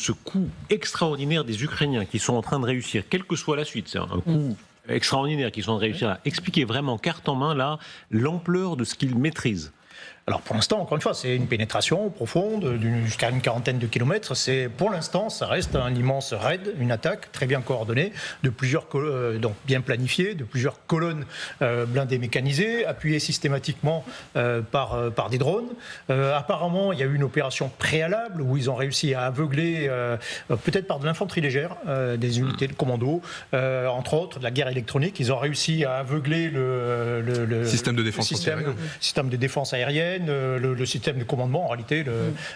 ce coup extraordinaire des Ukrainiens qui sont en train de réussir, quelle que soit la suite, c'est un coup extraordinaire qu'ils sont en train de réussir à expliquer vraiment carte en main là l'ampleur de ce qu'ils maîtrisent? Alors pour l'instant, encore une fois, c'est une pénétration profonde jusqu'à une quarantaine de kilomètres. Pour l'instant, ça reste un immense raid, une attaque très bien coordonnée, de plusieurs donc bien planifiée, de plusieurs colonnes blindées mécanisées, appuyées systématiquement par des drones. Apparemment, il y a eu une opération préalable où ils ont réussi à aveugler, peut-être par de l'infanterie légère, des unités de commando, entre autres de la guerre électronique. Ils ont réussi à aveugler le système de défense système de défense aérienne. Le système de commandement, en réalité,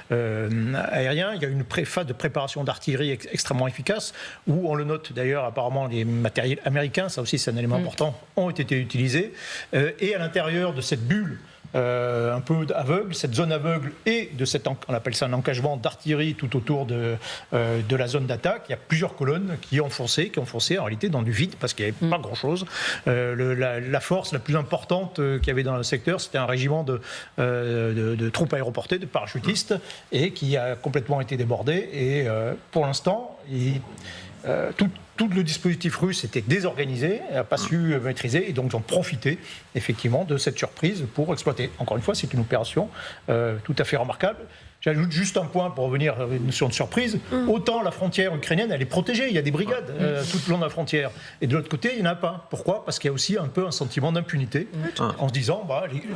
aérien. Il y a une phase de préparation d'artillerie extrêmement efficace, où on le note d'ailleurs, apparemment, les matériels américains, ça aussi c'est un élément important, ont été utilisés. Et à l'intérieur de cette bulle, un peu aveugle, cette zone aveugle et de on appelle ça un encagement d'artillerie tout autour de la zone d'attaque. Il y a plusieurs colonnes qui ont foncé en réalité dans du vide parce qu'il n'y avait pas grand-chose. La force la plus importante qu'il y avait dans le secteur, c'était un régiment de troupes aéroportées, de parachutistes, et qui a complètement été débordé. Et pour l'instant, tout le dispositif russe était désorganisé, n'a pas su maîtriser, et donc j'en profitais effectivement de cette surprise pour exploiter. Encore une fois, c'est une opération tout à fait remarquable. J'ajoute juste un point pour revenir à une notion de surprise. Autant la frontière ukrainienne, elle est protégée, il y a des brigades tout le long de la frontière. Et de l'autre côté, il n'y en a pas. Pourquoi ? Parce qu'il y a aussi un peu un sentiment d'impunité, en se disant,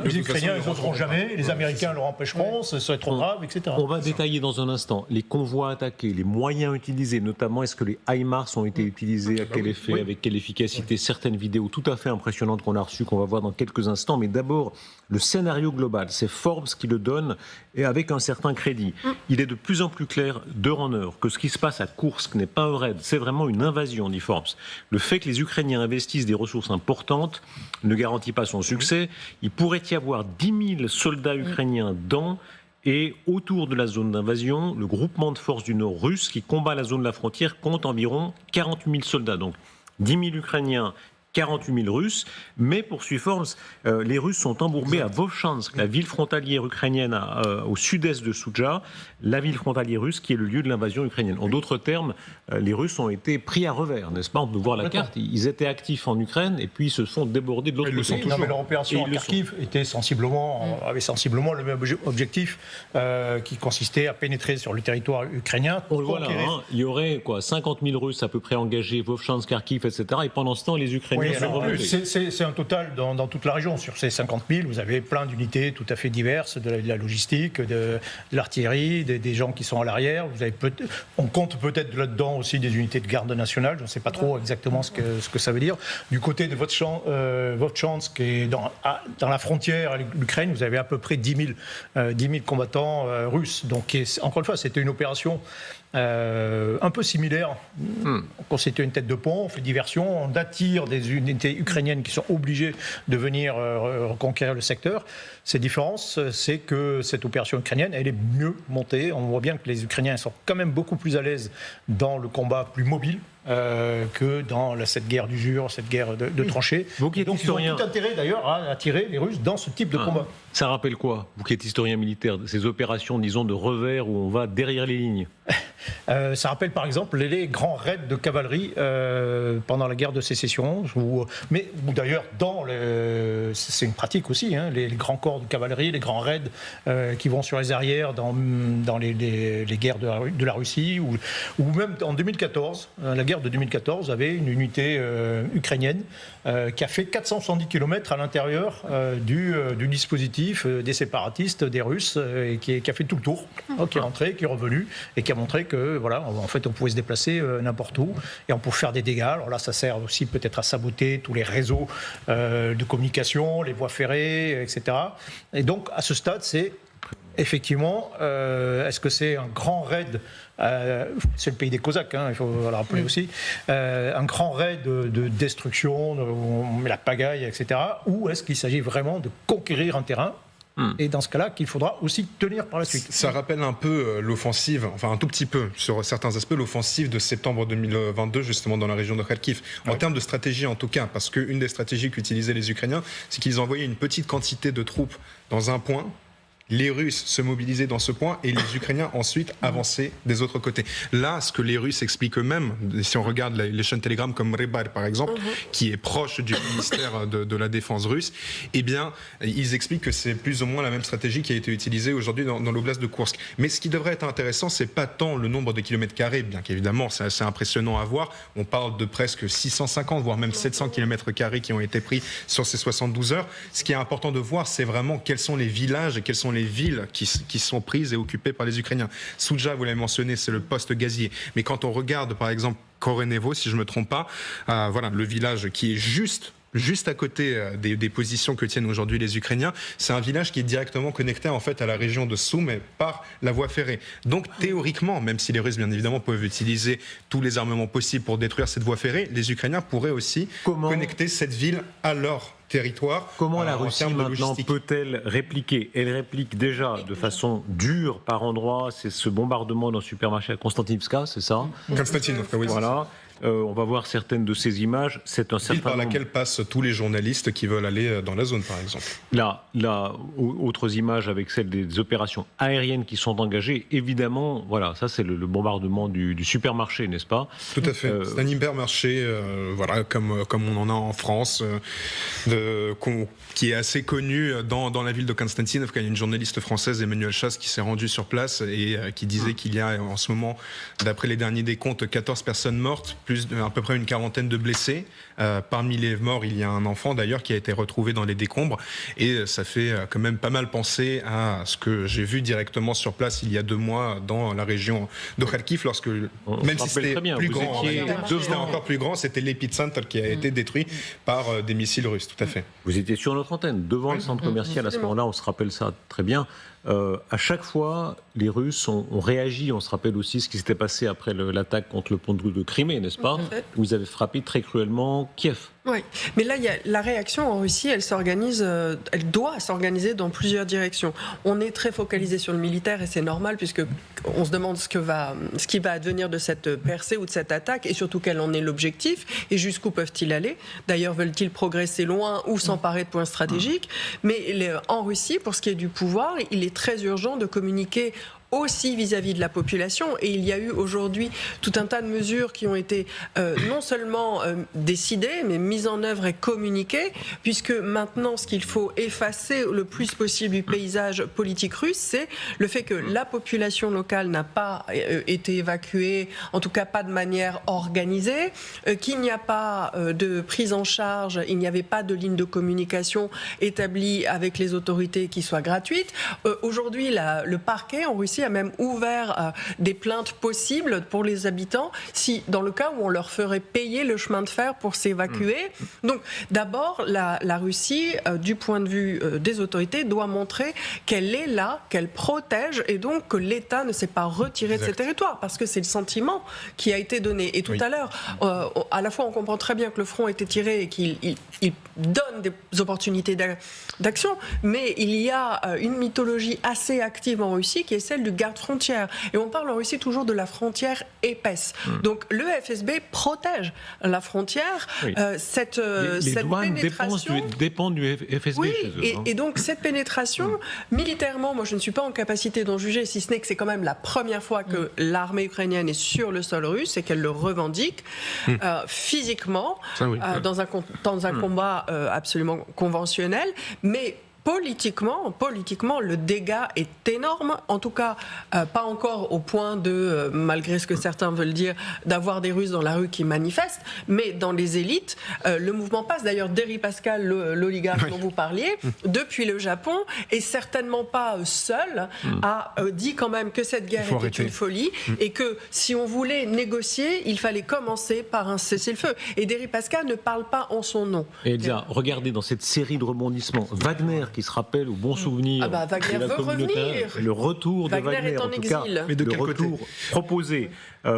les Ukrainiens ne n'oseront jamais, les Américains leur empêcheront, ce serait trop grave, etc. On va détailler dans un instant les convois attaqués, les moyens utilisés, notamment est-ce que les HIMARS ont été utilisés, à quel effet, avec quelle efficacité, certaines vidéos tout à fait impressionnantes qu'on a reçues, qu'on va voir dans quelques instants. Mais d'abord, le scénario global, c'est Forbes qui le donne, et avec un certain crédit. Il est de plus en plus clair, d'heure en heure, que ce qui se passe à Koursk n'est pas un raid, c'est vraiment une invasion, dit Forbes. Le fait que les Ukrainiens investissent des ressources importantes ne garantit pas son succès. Il pourrait y avoir 10 000 soldats ukrainiens dans et autour de la zone d'invasion. Le groupement de forces du Nord russe qui combat la zone de la frontière compte environ 48 000 soldats. Donc 10 000 Ukrainiens, 48 000 Russes, mais poursuit Forbes, les Russes sont embourbés à Vovchansk, la ville frontalière ukrainienne au sud-est de Souja, la ville frontalière russe qui est le lieu de l'invasion ukrainienne. En d'autres termes, les Russes ont été pris à revers, n'est-ce pas ? On peut voir la carte, ils étaient actifs en Ukraine et puis ils se sont débordés de l'autre côté. Non, mais leur opération à Kharkiv avait sensiblement le même objectif qui consistait à pénétrer sur le territoire ukrainien. Voilà, il y aurait 50 000 Russes à peu près engagés, Vovchansk, Kharkiv, etc. Et pendant ce temps, les Ukrainiens c'est un total dans toute la région. Sur ces 50 000, vous avez plein d'unités tout à fait diverses, de la logistique, de l'artillerie, des gens qui sont à l'arrière. On compte peut-être là-dedans aussi des unités de garde nationale. Je ne sais pas trop exactement ce que ça veut dire. Du côté de Vovchansk, et dans la frontière avec l'Ukraine, vous avez à peu près 10 000 combattants russes. Donc, encore une fois, c'était une opération un peu similaire. On constitue une tête de pont, on fait diversion, on attire des unités ukrainiennes qui sont obligées de venir reconquérir le secteur. Cette différence, c'est que cette opération ukrainienne, elle est mieux montée. On voit bien que les Ukrainiens sont quand même beaucoup plus à l'aise dans le combat plus mobile que dans cette guerre d'usure, cette guerre de tranchées. Donc ils ont tout intérêt d'ailleurs à attirer les Russes dans ce type de combat. Ça rappelle quoi, vous qui êtes historien militaire, ces opérations, disons, de revers où on va derrière les lignes? Ça rappelle par exemple les grands raids de cavalerie pendant la guerre de sécession, mais d'ailleurs c'est une pratique aussi, les grands corps de cavalerie, les grands raids qui vont sur les arrières dans les guerres de la Russie, ou même en 2014, la guerre de 2014 avait une unité ukrainienne qui a fait 470 km à l'intérieur du dispositif des séparatistes, des Russes, et qui a fait tout le tour, qui est rentré, qui est revenu, et qui a montré que en fait, on pouvait se déplacer n'importe où et on pouvait faire des dégâts. Alors là, ça sert aussi peut-être à saboter tous les réseaux de communication, les voies ferrées, etc. Et donc, à ce stade, c'est effectivement, est-ce que c'est un grand raid c'est le pays des Cosaques, il faut le rappeler aussi, un grand raid de destruction, où on met la pagaille, etc. Ou est-ce qu'il s'agit vraiment de conquérir un terrain? Et dans ce cas-là, qu'il faudra aussi tenir par la suite. Ça rappelle un peu l'offensive, enfin un tout petit peu sur certains aspects, l'offensive de septembre 2022, justement dans la région de Kharkiv. En termes de stratégie en tout cas, parce qu'une des stratégies qu'utilisaient les Ukrainiens, c'est qu'ils envoyaient une petite quantité de troupes dans un point, les Russes se mobilisaient dans ce point et les Ukrainiens ensuite avançaient des autres côtés. Là, ce que les Russes expliquent eux-mêmes, si on regarde les chaînes Telegram comme Rebar par exemple, qui est proche du ministère de la Défense russe, eh bien, ils expliquent que c'est plus ou moins la même stratégie qui a été utilisée aujourd'hui dans l'oblast de Koursk. Mais ce qui devrait être intéressant, c'est pas tant le nombre de kilomètres carrés, bien qu'évidemment c'est assez impressionnant à voir. On parle de presque 650, voire même 700 kilomètres carrés qui ont été pris sur ces 72 heures. Ce qui est important de voir, c'est vraiment quels sont les villages et quelles sont les villes qui sont prises et occupées par les Ukrainiens. Soudja, vous l'avez mentionné, c'est le poste gazier. Mais quand on regarde, par exemple, Korenevo, si je ne me trompe pas, voilà, le village qui est juste à côté des positions que tiennent aujourd'hui les Ukrainiens, c'est un village qui est directement connecté en fait à la région de Soumy par la voie ferrée. Donc théoriquement, même si les Russes bien évidemment peuvent utiliser tous les armements possibles pour détruire cette voie ferrée, les Ukrainiens pourraient aussi connecter cette ville à leur territoire. Comment la Russie maintenant peut-elle répliquer? Elle réplique déjà de façon dure par endroits. C'est ce bombardement d'un supermarché à Konstantinivka, c'est ça? Konstantinovka, oui. Voilà. On va voir certaines de ces images. C'est un certain par laquelle passent tous les journalistes qui veulent aller dans la zone, par exemple. Là, autres images avec celles des opérations aériennes qui sont engagées. Évidemment, voilà, ça c'est le bombardement du supermarché, n'est-ce pas? Tout à fait. C'est un hypermarché, voilà, comme on en a en France, qui est assez connu dans la ville de Konstantinovka. Il y a une journaliste française, Emmanuelle Chasse, qui s'est rendue sur place et qui disait qu'il y a en ce moment, d'après les derniers décomptes, 14 personnes mortes, plus à peu près une quarantaine de blessés. Parmi les morts, il y a un enfant d'ailleurs qui a été retrouvé dans les décombres. Et ça fait quand même pas mal penser à ce que j'ai vu directement sur place il y a 2 mois dans la région de Kharkiv, lorsque, même si c'était plus grand, c'était encore plus grand, c'était l'épicentre qui a été détruit par des missiles russes, tout à fait. Vous étiez sur notre antenne, devant le centre commercial à ce moment-là, on se rappelle ça très bien. À chaque fois, les Russes ont réagi. On se rappelle aussi ce qui s'était passé après l'attaque contre le pont de Crimée, n'est-ce pas? Où ils avaient frappé très cruellement Kiev. Oui, mais là, la réaction en Russie, elle doit s'organiser dans plusieurs directions. On est très focalisé sur le militaire et c'est normal puisque on se demande ce qui va advenir de cette percée ou de cette attaque et surtout quel en est l'objectif et jusqu'où peuvent-ils aller. D'ailleurs, veulent-ils progresser loin ou s'emparer de points stratégiques? Mais en Russie, pour ce qui est du pouvoir, il est très urgent de communiquer aussi vis-à-vis de la population. Et il y a eu aujourd'hui tout un tas de mesures qui ont été non seulement décidées, mais mises en œuvre et communiquées, puisque maintenant, ce qu'il faut effacer le plus possible du paysage politique russe, c'est le fait que la population locale n'a pas été évacuée, en tout cas pas de manière organisée, qu'il n'y a pas de prise en charge, il n'y avait pas de ligne de communication établie avec les autorités qui soit gratuite. Aujourd'hui, le parquet en Russie a même ouvert des plaintes possibles pour les habitants si, dans le cas où on leur ferait payer le chemin de fer pour s'évacuer. Donc d'abord, la Russie, du point de vue des autorités, doit montrer qu'elle est là, qu'elle protège et donc que l'État ne s'est pas retiré de ses territoires parce que c'est le sentiment qui a été donné. Et tout à l'heure, à la fois on comprend très bien que le front était tiré et qu'il donne des opportunités d'action, mais il y a une mythologie assez active en Russie qui est celle du garde-frontière. Et on parle en Russie toujours de la frontière épaisse. Donc le FSB protège la frontière. Cette douanes pénétration dépendent du FSB chez eux. Et donc cette pénétration, militairement, moi je ne suis pas en capacité d'en juger, si ce n'est que c'est quand même la première fois que l'armée ukrainienne est sur le sol russe et qu'elle le revendique physiquement, dans un combat absolument conventionnel, mais politiquement, le dégât est énorme. En tout cas, pas encore au point de, malgré ce que certains veulent dire, d'avoir des Russes dans la rue qui manifestent, mais dans les élites, le mouvement passe. D'ailleurs, Deripaska, l'oligarque dont vous parliez, depuis le Japon, est certainement pas seul, a dit quand même que cette guerre était une folie et que si on voulait négocier, il fallait commencer par un cessez-le-feu. Et Deripaska ne parle pas en son nom. Et Elsa, regardez dans cette série de rebondissements, Wagner qui se rappelle au bon souvenir Wagner de la veut communauté, le retour de Wagner, est en tout exil. cas, Mais de le quel retour proposé.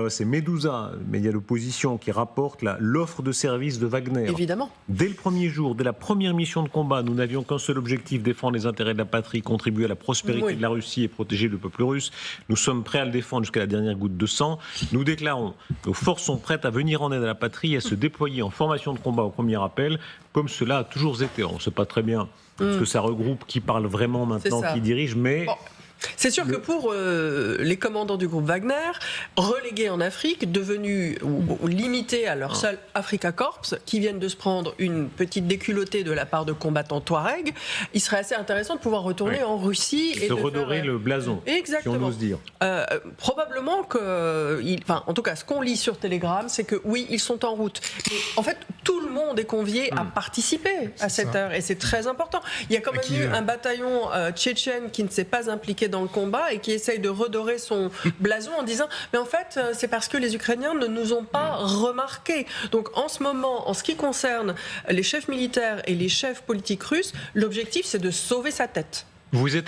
C'est Medusa, média d'opposition, qui rapporte l'offre de service de Wagner. Évidemment. Dès le premier jour, dès la première mission de combat, nous n'avions qu'un seul objectif, défendre les intérêts de la patrie, contribuer à la prospérité de la Russie et protéger le peuple russe. Nous sommes prêts à le défendre jusqu'à la dernière goutte de sang. Nous déclarons, nos forces sont prêtes à venir en aide à la patrie et à se déployer en formation de combat au premier appel, comme cela a toujours été. On ne sait pas très bien parce que ça regroupe qui parle vraiment maintenant, qui dirige, mais... Bon. C'est sûr que pour les commandants du groupe Wagner, relégués en Afrique, devenus ou limités à leur seul Africa Corps, qui viennent de se prendre une petite déculottée de la part de combattants Touareg, il serait assez intéressant de pouvoir retourner en Russie et de redorer le blason, exactement. si on ose dire. Probablement que, en tout cas, ce qu'on lit sur Telegram, c'est que oui, ils sont en route. Mais en fait, tout le monde est convié à participer à cette heure, et c'est très important. Il y a quand même eu un bataillon tchétchène qui ne s'est pas impliqué dans le combat et qui essaye de redorer son blason en disant mais en fait c'est parce que les Ukrainiens ne nous ont pas remarqués. Donc en ce moment, en ce qui concerne les chefs militaires et les chefs politiques russes, l'objectif c'est de sauver sa tête. Vous êtes